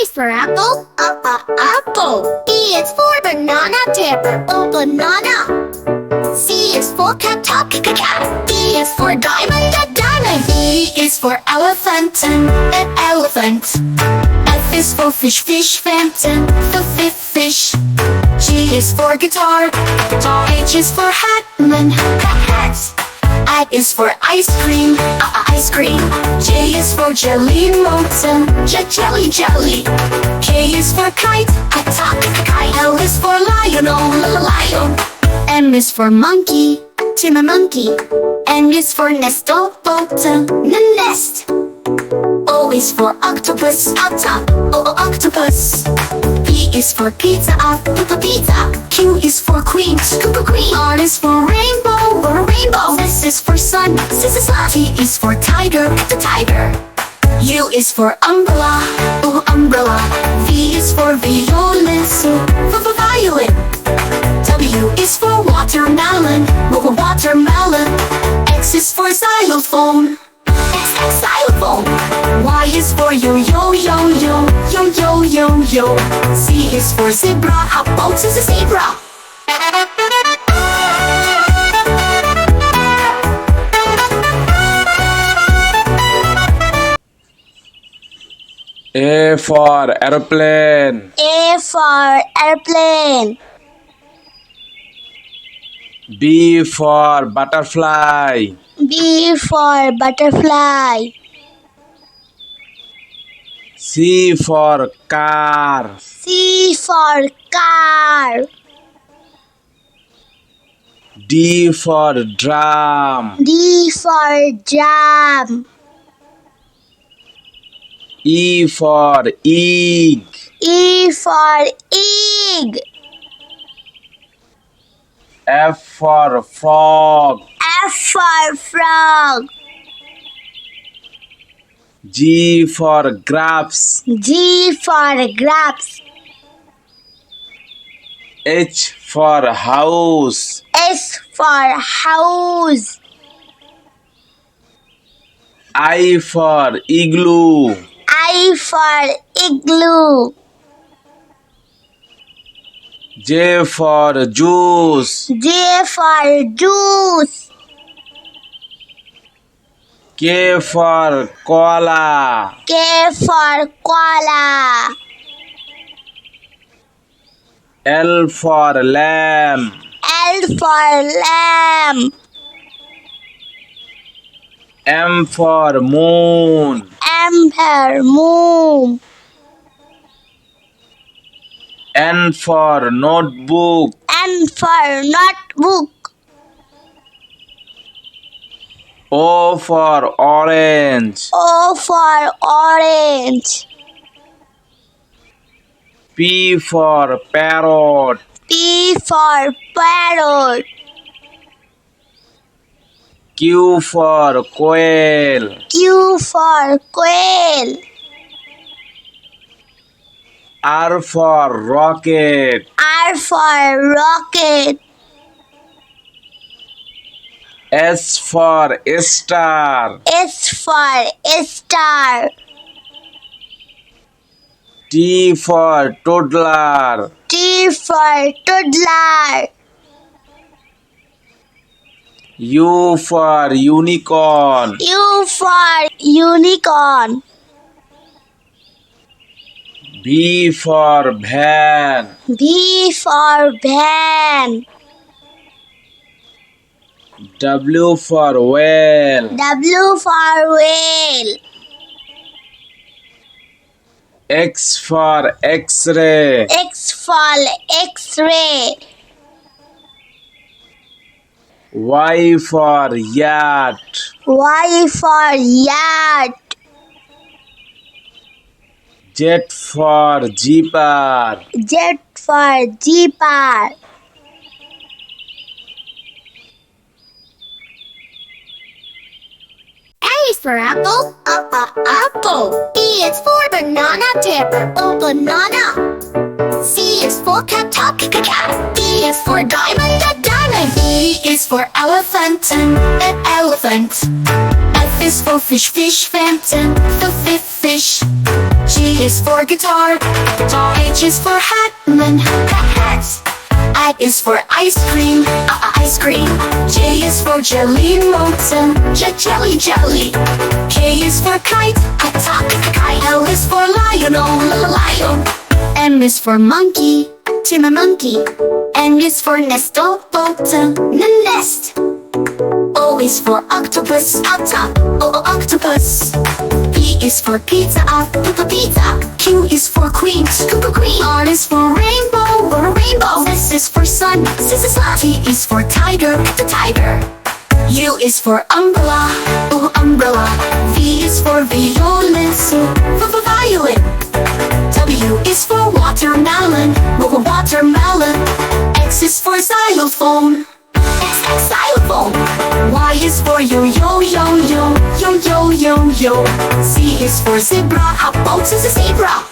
is for apple, apple. B is for banana, tipper, oh banana. C is for cat, cat. D is for diamond, diamond. E is for elephant, elephant. F is for fish, fountain, fish. G is for guitar, H is for hat, hat. I is for ice cream, ice cream. J is for jelly, mountain, jelly. K is for kite, kite. L is for lion, lion. M is for monkey, monkey. N is for nest, nest. O is for octopus, octopus. P is for pizza, pizza. Q is for queen, queen. R is for rainbow, rainbow. S is for sun, sun. T is for tiger, tiger. U is for umbrella, umbrella. V is for violin, violin. W is for watermelon, watermelon. X is for xylophone, xylophone. Y is for yo. Z is for zebra, how about zebra? A for airplane. A for airplane. B for butterfly. B for butterfly. C for car. C for car. D for drum. D for drum. E for egg. E for egg. F for frog. F for frog. G for grapes. G for grapes. H for house. S for house. I for igloo. I for igloo. J for juice. J for juice. K for koala. K for koala. L for lamb. L for lamb. M for moon. M for moon. N for notebook. N for notebook. O for orange. O for orange. P for parrot. P for parrot. Q for quail. Q for quail. R for rocket. R for rocket. S for star. S for star. T for toddler. T for toddler. U for unicorn. U for unicorn. V for van. V for van. W for whale. W for whale. X for x-ray. X for X-ray. Y for yacht. Y for yacht. Z for jeeper. Z for jeeper. A is for apple, apple. B is for banana, tipper, oh banana. C is for cat, cat. D is for diamond, diamond. E is for elephant, elephant. F is for fish, fountain, fish. G is for guitar. H is for hatman, hats. I is for ice cream, ice cream. J is for jelly mountain, jelly. K is for kite, kite. L is for lion, lion. M is for monkey, monkey. N is for nest, nest. O is for octopus, octopus. P is for pizza, pizza. Q is for queen, queen. R is for rainbow, rainbow. S is for sun, sun. T is for tiger, tiger. U is for umbrella, umbrella. V is for violin, violin. W is for watermelon, watermelon. X is for xylophone, xylophone. Y is for yo. C is for zebra, boat is a zebra.